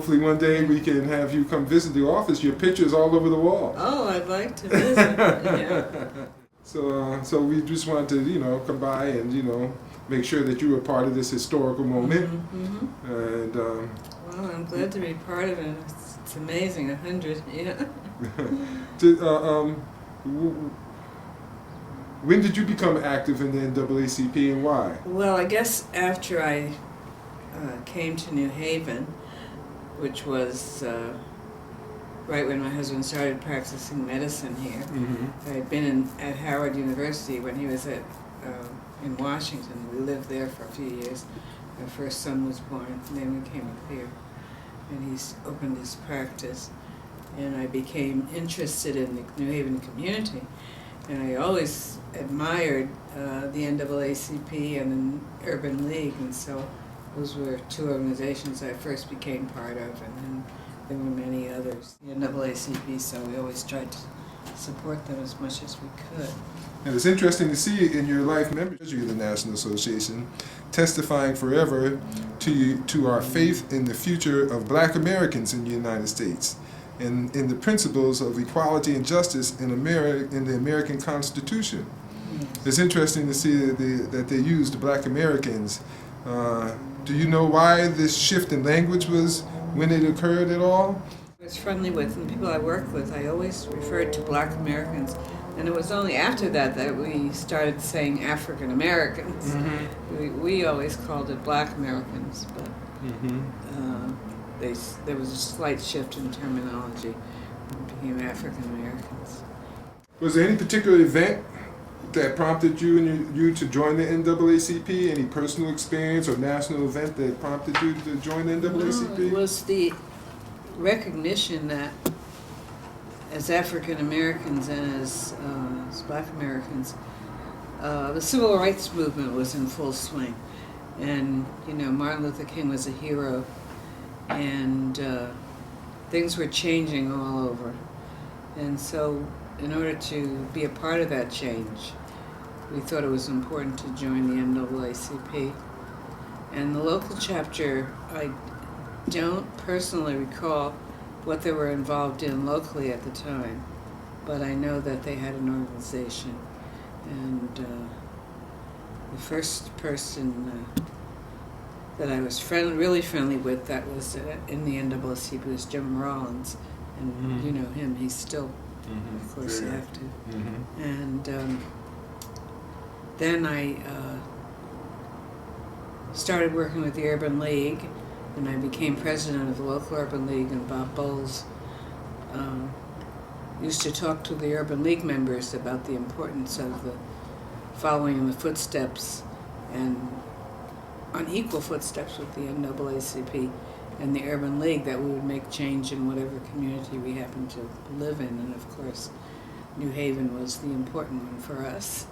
hopefully one day we can have you come visit the office. Your picture's all over the wall. Oh, I'd like to visit. Yeah. So we just wanted to, come by and, make sure that you were part of this historical moment. Mm-hmm. And well, I'm glad to be part of it. It's amazing, 100, yeah. When did you become active in the NAACP and why? Well, I guess after I came to New Haven, which was right when my husband started practicing medicine here. Mm-hmm. I had been at Howard University when he was in Washington. We lived there for a few years. Our first son was born, and then we came up here. And he's opened his practice. And I became interested in the New Haven community. And I always admired the NAACP and the Urban League, and so those were two organizations I first became part of, and then there were many others. The NAACP, so we always tried to support them as much as we could. And it's interesting to see in your life membership of the National Association testifying forever to our faith in the future of Black Americans in the United States and in the principles of equality and justice in the American Constitution. Yes. It's interesting to see that they used Black Americans. Do you know why this shift in language was when it occurred at all? I was friendly with, and the people I worked with, I always referred to Black Americans. And it was only after that we started saying African Americans. Mm-hmm. We always called it Black Americans, but there was a slight shift in terminology. It became African Americans. Was there any particular event that prompted you to join the NAACP? Any personal experience or national event that prompted you to join the NAACP? No, it was the recognition that as African Americans and as Black Americans, the civil rights movement was in full swing. And, Martin Luther King was a hero, and things were changing all over. And so, in order to be a part of that change, we thought it was important to join the NAACP. And the local chapter, I don't personally recall what they were involved in locally at the time, but I know that they had an organization. And the first person that I was really friendly with that was in the NAACP was Jim Rollins, and you know him, he's still, of course, active. And then I started working with the Urban League, and I became president of the local Urban League, and Bob Bowles used to talk to the Urban League members about the importance of the following in the footsteps and on equal footsteps with the NAACP and the Urban League, that we would make change in whatever community we happened to live in. And of course, New Haven was the important one for us.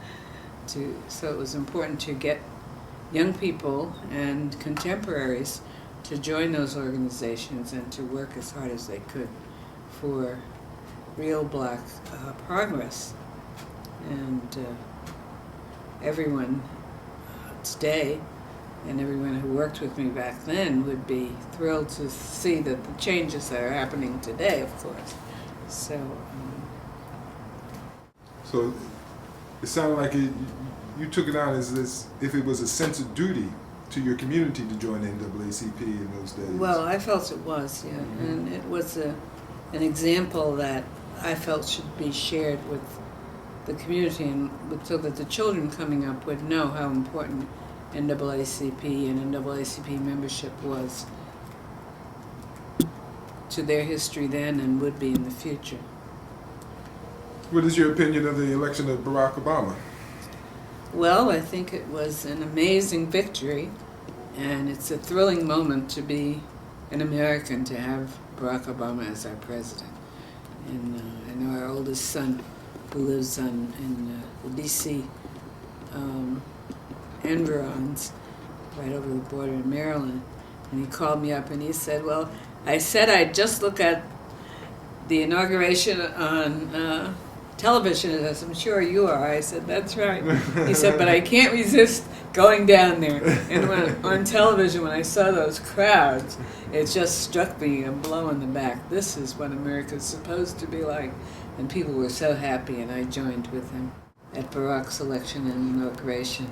So it was important to get young people and contemporaries to join those organizations and to work as hard as they could for real Black progress. And everyone today and everyone who worked with me back then would be thrilled to see that the changes that are happening today, of course. So it sounded like you took it on as if it was a sense of duty to your community to join the NAACP in those days. Well, I felt it was, yeah. And it was an example that I felt should be shared with the community, and so that the children coming up would know how important NAACP and NAACP membership was to their history then and would be in the future. What is your opinion of the election of Barack Obama? Well, I think it was an amazing victory, and it's a thrilling moment to be an American, to have Barack Obama as our president. And I know our oldest son, who lives in the D.C. Environs, right over the border in Maryland, and he called me up and he said, well, I said I'd just look at the inauguration on television, as I'm sure you are. I said, that's right. He said, but I can't resist going down there. And on television, when I saw those crowds, it just struck me a blow in the back. This is what America's supposed to be like. And people were so happy, and I joined with him at Barack's election and inauguration.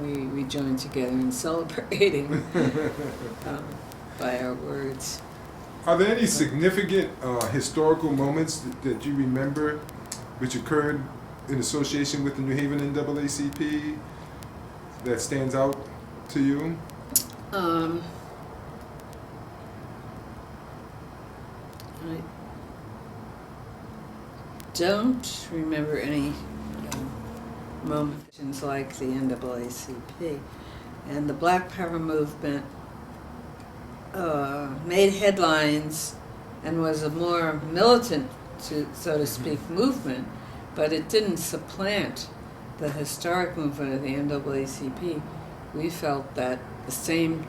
We joined together in celebrating by our words. Are there any significant historical moments that you remember which occurred in association with the New Haven NAACP that stands out to you? I don't remember any moments like the NAACP. And the Black Power movement made headlines and was a more militant, so to speak, movement, but it didn't supplant the historic movement of the NAACP. We felt that the same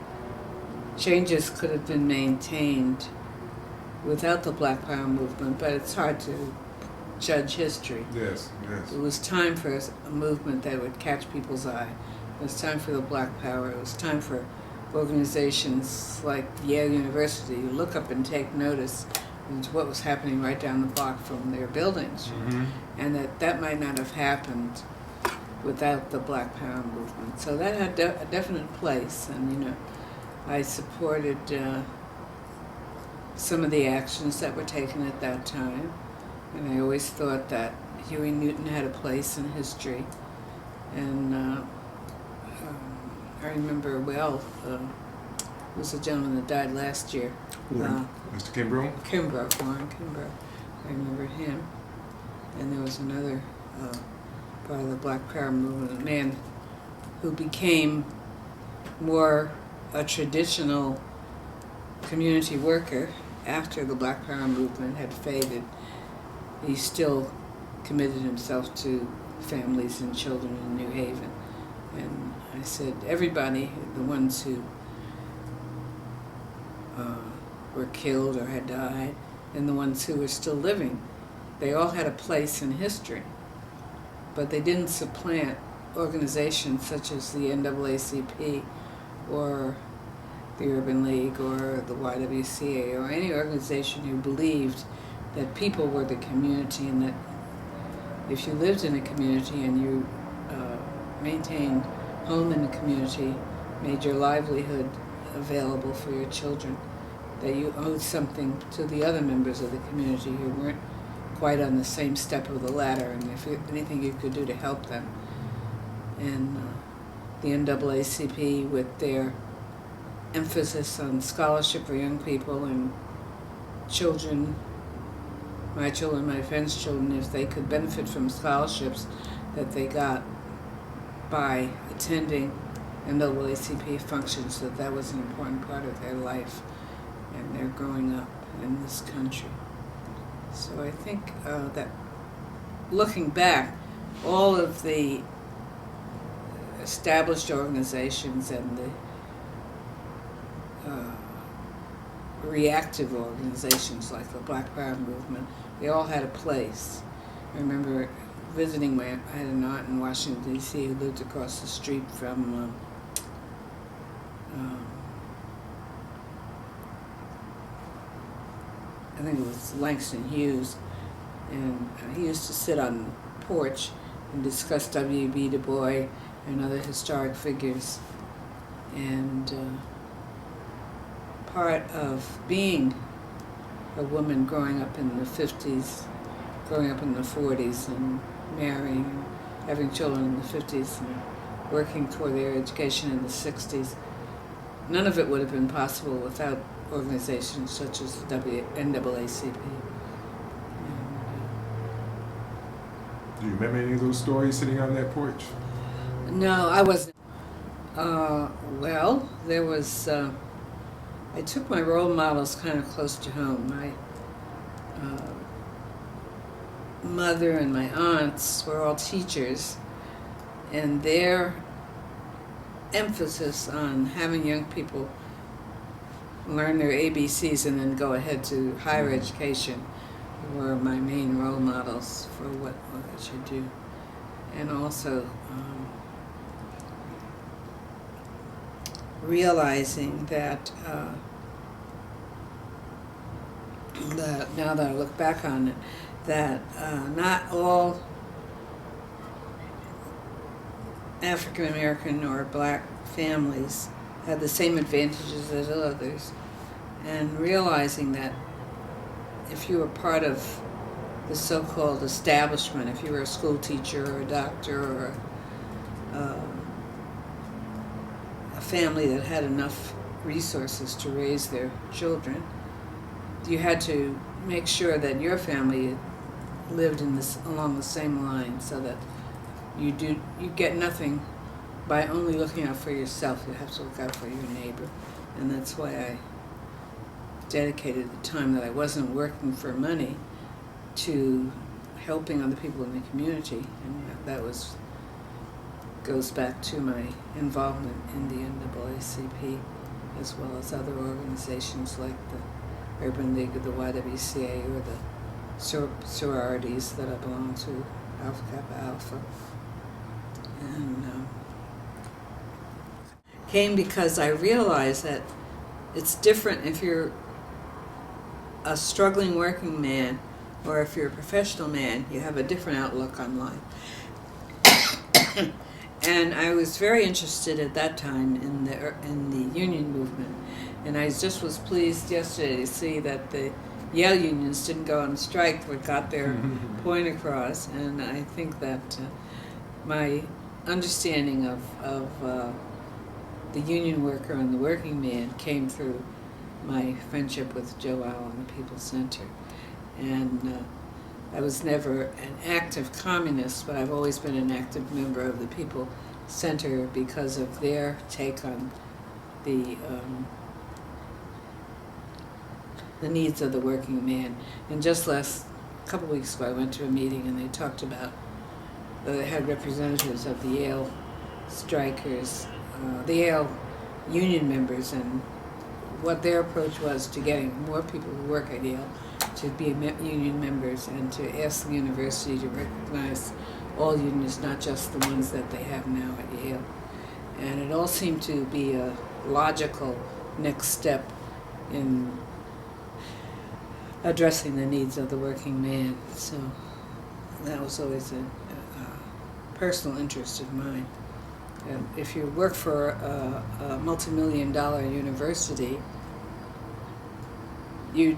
changes could have been maintained without the Black Power movement, but it's hard to judge history. Yes, yes. It was time for a movement that would catch people's eye. It was time for the Black Power. It was time for organizations like Yale University to look up and take notice of what was happening right down the block from their buildings. Mm-hmm. And that might not have happened without the Black Power movement. So that had a definite place. And, I supported some of the actions that were taken at that time. And I always thought that Huey Newton had a place in history. And I remember well, there was a gentleman that died last year. Mr. Kimbrough? Warren Kimbrough. I remember him. And there was another part of the Black Power movement, a man who became more a traditional community worker after the Black Power movement had faded. He still committed himself to families and children in New Haven. And I said, everybody, the ones who were killed or had died, and the ones who were still living, they all had a place in history. But they didn't supplant organizations such as the NAACP or the Urban League or the YWCA or any organization who believed that people were the community, and that if you lived in a community and you maintained home in the community, made your livelihood available for your children, that you owed something to the other members of the community who weren't quite on the same step of the ladder, and if anything you could do to help them. And the NAACP, with their emphasis on scholarship for young people and children, my children, my friends' children, if they could benefit from scholarships that they got by attending NAACP functions, that was an important part of their life and their growing up in this country. So I think that looking back, all of the established organizations and the reactive organizations like the Black Power movement, they all had a place. I remember visiting I had an aunt in Washington, D.C. who lived across the street from I think it was Langston Hughes, and he used to sit on the porch and discuss W.B. Du Bois and other historic figures. And part of being a woman growing up in the 50s, growing up in the 40s, and marrying and having children in the 50s and working toward their education in the 60s, none of it would have been possible without organizations such as the NAACP. Do you remember any of those stories sitting on that porch? No, I wasn't. Well, there was, I took my role models kind of close to home. My mother and my aunts were all teachers, and their emphasis on having young people learn their ABCs and then go ahead to higher education were my main role models for what I should do. And also realizing that now that I look back on it, that not all African American or black families had the same advantages as others, and realizing that if you were part of the so-called establishment, if you were a school teacher or a doctor or a family that had enough resources to raise their children, you had to make sure that your family lived along the same line, so that you get nothing by only looking out for yourself. You have to look out for your neighbor, and that's why I dedicated the time that I wasn't working for money to helping other people in the community, and that goes back to my involvement in the NAACP, as well as other organizations like the Urban League of the YWCA or the sororities that I belong to, Alpha Kappa Alpha. And came because I realized that it's different if you're a struggling working man or if you're a professional man. You have a different outlook on life. And I was very interested at that time in the union movement, and I just was pleased yesterday to see that the Yale unions didn't go on strike but got their point across. And I think that my understanding of the union worker and the working man came through my friendship with Joe Allen and the People's Center. And I was never an active communist, but I've always been an active member of the People Center because of their take on the needs of the working man. And just a couple weeks ago, I went to a meeting and they talked about, they had representatives of the Yale strikers, the Yale union members, and what their approach was to getting more people who work at Yale to be union members, and to ask the university to recognize all unions, not just the ones that they have now at Yale. And it all seemed to be a logical next step in addressing the needs of the working man. So that was always a personal interest of mine. If you work for a multi-million-dollar university, you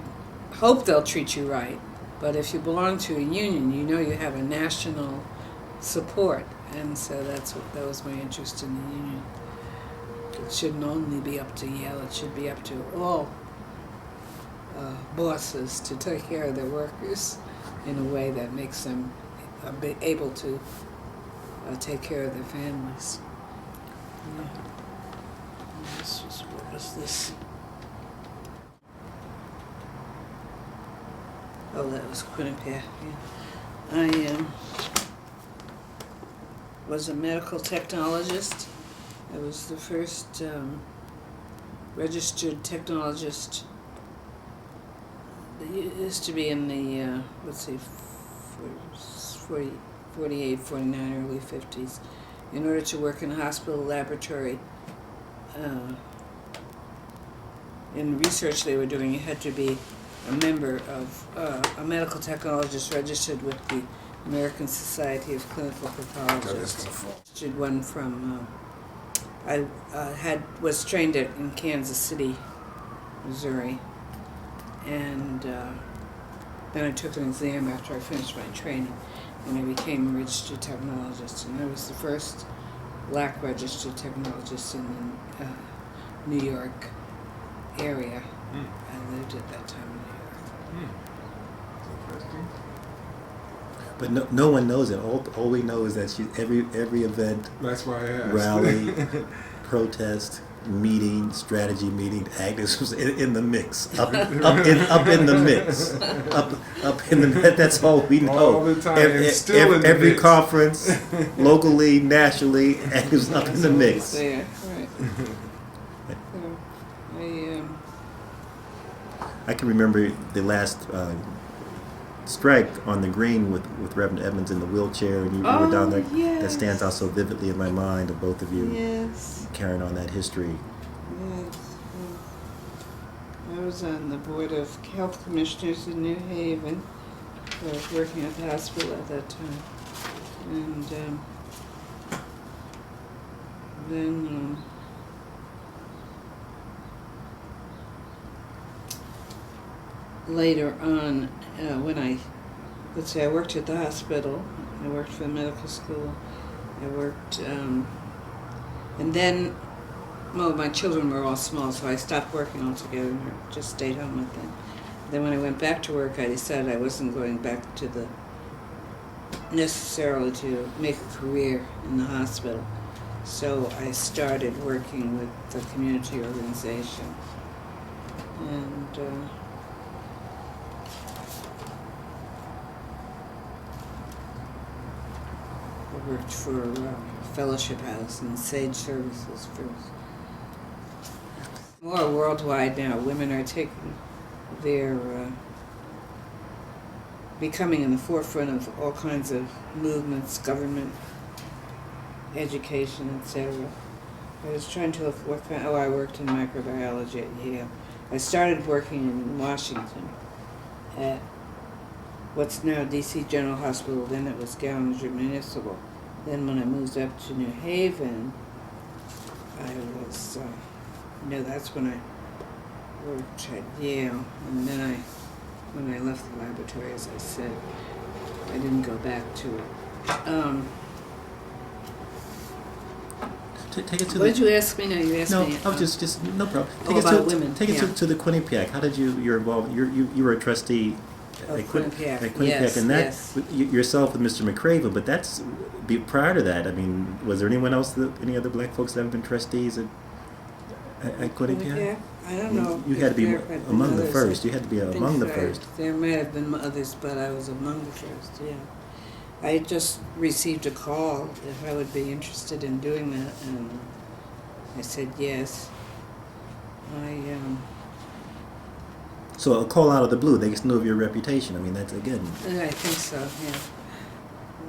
hope they'll treat you right. But if you belong to a union, you know you have a national support. And so that was my interest in the union. It shouldn't only be up to Yale, it should be up to all bosses to take care of their workers in a way that makes them able to take care of their families. Yeah. What was this? Oh, that was Quinnipiac. Yeah. I was a medical technologist. I was the first registered technologist. It used to be in the, 48, 49, early 50s. In order to work in a hospital laboratory, in research they were doing, you had to be a member of a medical technologist registered with the American Society of Clinical Pathologists. Registered one from, I was trained in Kansas City, Missouri, and then I took an exam after I finished my training, and I became a registered technologist. And I was the first black registered technologist in the New York area. I lived at that time in New York. Interesting. But no one knows it. All we know is that every event, That's why I asked. rally, protest, meeting, strategy meeting, Agnes was in the mix, up in the mix, up in the. That's all we know. All the time, still in the every mix. conference, locally, nationally, Agnes up in the mix. There, right. So, I can remember the last strike on the green with Reverend Edmonds in the wheelchair, and you were down there. Yes. That stands out so vividly in my mind of both of you Yes. carrying on that history. Yes. I was on the board of health commissioners in New Haven. I was working at the hospital at that time. And then later on, when I worked at the hospital, I worked for the medical school, I worked, and then, well, my children were all small, so I stopped working altogether and just stayed home with them. Then when I went back to work, I decided I wasn't going back to necessarily to make a career in the hospital. So I started working with the community organization. And I worked for Fellowship House and Sage Services first. More worldwide now, women are taking their becoming in the forefront of all kinds of movements, government, education, etc. I was trying to look what kind. I worked in microbiology at Yale. I started working in Washington at what's now D.C. General Hospital. Then it was Gallinger Municipal. Then when I moved up to New Haven, I was, that's when I worked at Yale. And then when I left the laboratory, as I said, I didn't go back to it. Take it to what did you ask me now? You asked me. No, I was just no problem. Take about women. Take it to the Quinnipiac. How did you're involved? You were a trustee Of at Quinnipiac. Yes, and that yes. Yourself with Mr. McCraven, but that's prior to that. I mean, was there anyone else, any other black folks that have been trustees at Quinnipiac? I don't know. You had to be among the first. You had to be I among the think first. There may have been others, but I was among the first, yeah. I just received a call if I would be interested in doing that, and I said yes. So a call out of the blue, they just knew of your reputation. I mean, that's again. I think so, yeah.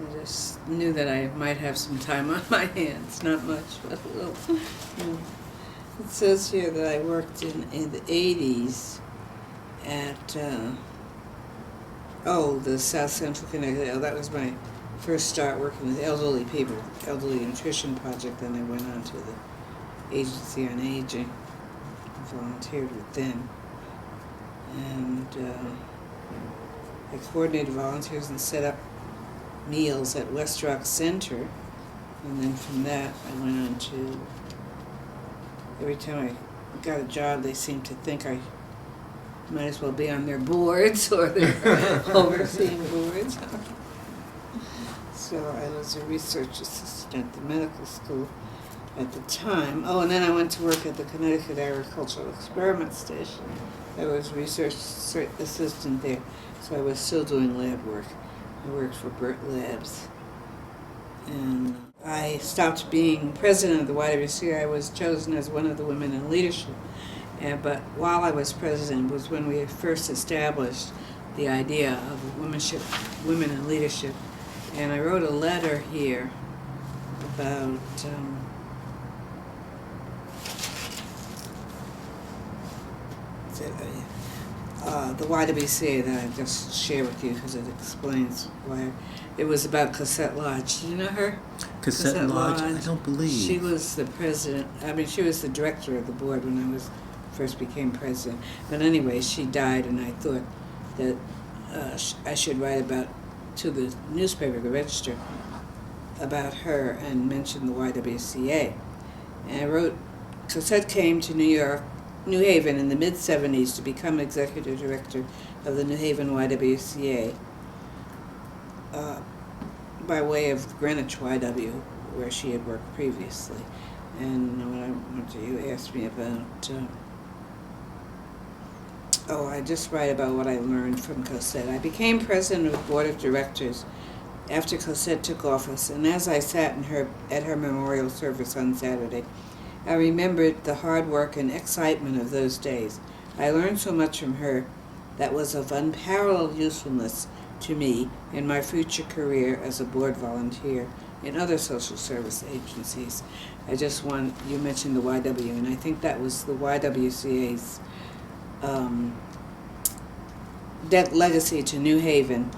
I just knew that I might have some time on my hands, not much, but a little. Yeah. It says here that I worked in the 80s at, the South Central Connecticut. Oh, that was my first start working with elderly people, Elderly Nutrition Project. Then I went on to the Agency on Aging, volunteered with them. And I coordinated volunteers and set up meals at West Rock Center. And then from that, I went on to, every time I got a job, they seemed to think I might as well be on their boards or their overseeing boards. So I was a research assistant at the medical school at the time. Oh, and then I went to work at the Connecticut Agricultural Experiment Station. I was research assistant there, so I was still doing lab work. I worked for Burt Labs. And I stopped being president of the YWCA. I was chosen as one of the women in leadership. But while I was president was when we had first established the idea of women in leadership. And I wrote a letter here about the YWCA that I just share with you because it explains why. It was about Cosette Lodge. Do you know her? Cosette Lodge? I don't believe. She was the president. I mean, she was the director of the board when I first became president. But anyway, she died, and I thought that I should write to the newspaper, the Register, about her and mention the YWCA. And I wrote, Cosette came to New Haven in the mid-'70s to become executive director of the New Haven YWCA by way of Greenwich YW, where she had worked previously. And what you asked me about, I just write about what I learned from Cosette. I became president of the board of directors after Cosette took office, and as I sat at her memorial service on Saturday, I remembered the hard work and excitement of those days. I learned so much from her that was of unparalleled usefulness to me in my future career as a board volunteer in other social service agencies. You mentioned the YW, and I think that was the YWCA's that legacy to New Haven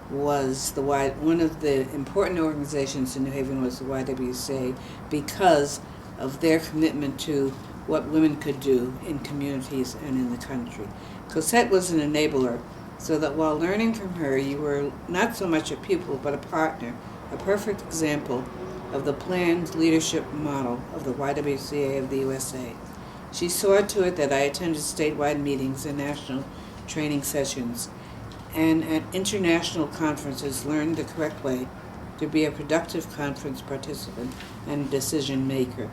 was one of the important organizations in New Haven was the YWCA because of their commitment to what women could do in communities and in the country. Cosette was an enabler, so that while learning from her, you were not so much a pupil but a partner, a perfect example of the planned leadership model of the YWCA of the USA. She saw to it that I attended statewide meetings and national training sessions, and at international conferences learned the correct way to be a productive conference participant and decision maker.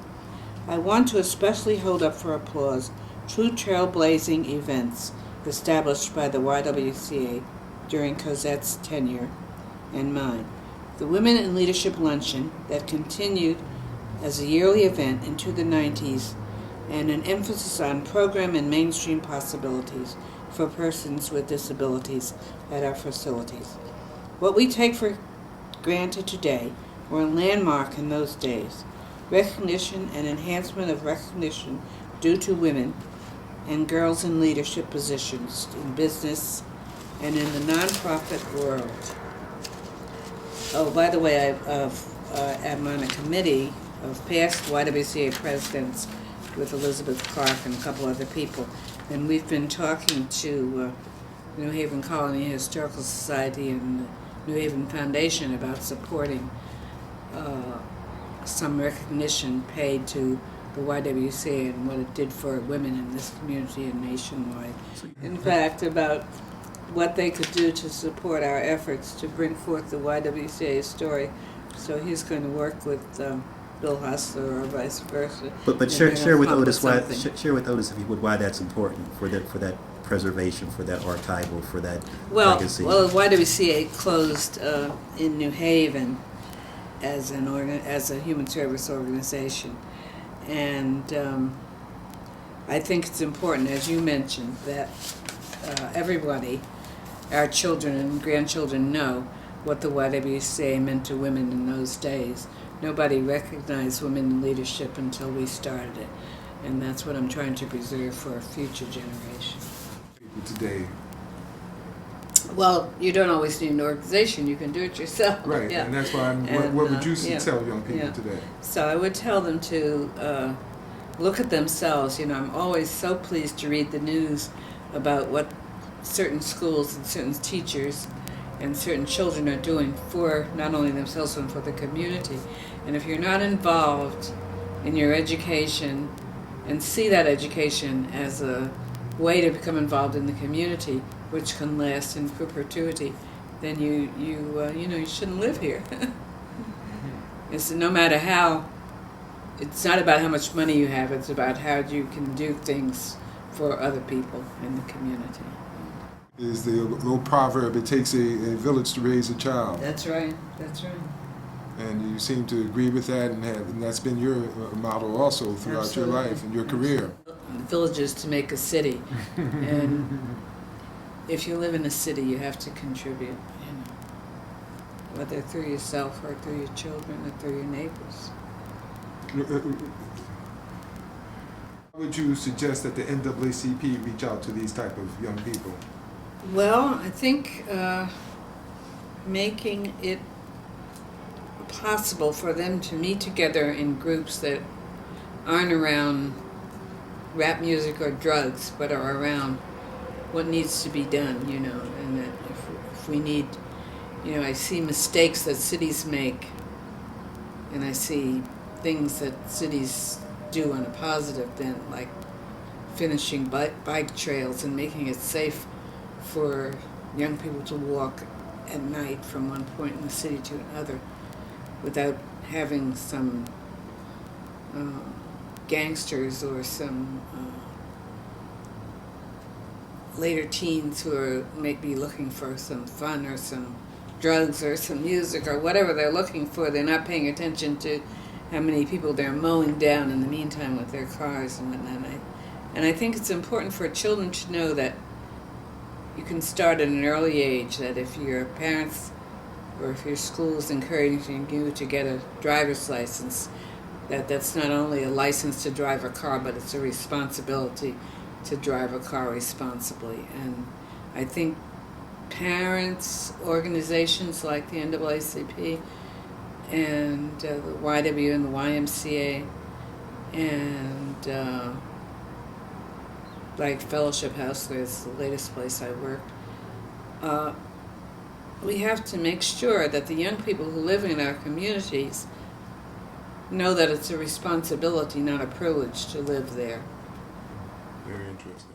I want to especially hold up for applause true trailblazing events established by the YWCA during Cosette's tenure and mine. The Women in Leadership Luncheon that continued as a yearly event into the 90s, and an emphasis on program and mainstream possibilities for persons with disabilities at our facilities. What we take for granted today were a landmark in those days. Recognition and enhancement of recognition due to women and girls in leadership positions in business and in the nonprofit world. Oh, by the way, I'm on a committee of past YWCA presidents with Elizabeth Clark and a couple other people, and we've been talking to New Haven Colony Historical Society and the New Haven Foundation about supporting some recognition paid to the YWCA and what it did for women in this community and nationwide. In fact, about what they could do to support our efforts to bring forth the YWCA story. So he's going to work with Bill Hustler or vice versa. But share with Otis if you would why that's important for that preservation, for that archival, for that legacy. Well, YWCA closed in New Haven as a human service organization, and I think it's important, as you mentioned, that everybody, our children and grandchildren, know what the YWCA meant to women in those days. Nobody recognized women in leadership until we started it, and that's what I'm trying to preserve for a future generation. People today. Well, you don't always need an organization. You can do it yourself. Right, yeah. And that's why what would you tell young people today? So I would tell them to look at themselves. I'm always so pleased to read the news about what certain schools and certain teachers and certain children are doing for not only themselves but for the community. And if you're not involved in your education and see that education as a way to become involved in the community, which can last in perpetuity, then you shouldn't live here. It's no matter how. It's not about how much money you have. It's about how you can do things for other people in the community. Is the old proverb, it takes a village to raise a child. That's right. That's right. And you seem to agree with that, and that's been your model also throughout Absolutely. your life and your career. The village is to make a city, and if you live in a city, you have to contribute. Whether through yourself or through your children or through your neighbors. How would you suggest that the NAACP reach out to these type of young people? Well, I think making it possible for them to meet together in groups that aren't around rap music or drugs, but are around what needs to be done, and that if we need, I see mistakes that cities make, and I see things that cities do on a positive bent, like finishing bike trails and making it safe for young people to walk at night from one point in the city to another without having some gangsters or some later teens who are maybe looking for some fun or some drugs or some music or whatever they're looking for. They're not paying attention to how many people they're mowing down in the meantime with their cars and whatnot. And I think it's important for children to know that you can start at an early age, that if your parents or if your school is encouraging you to get a driver's license, that's not only a license to drive a car, but it's a responsibility to drive a car responsibly. And I think parents, organizations like the NAACP and the YW and the YMCA and like Fellowship House, there's the latest place I worked, we have to make sure that the young people who live in our communities know that it's a responsibility, not a privilege, to live there. Very interesting.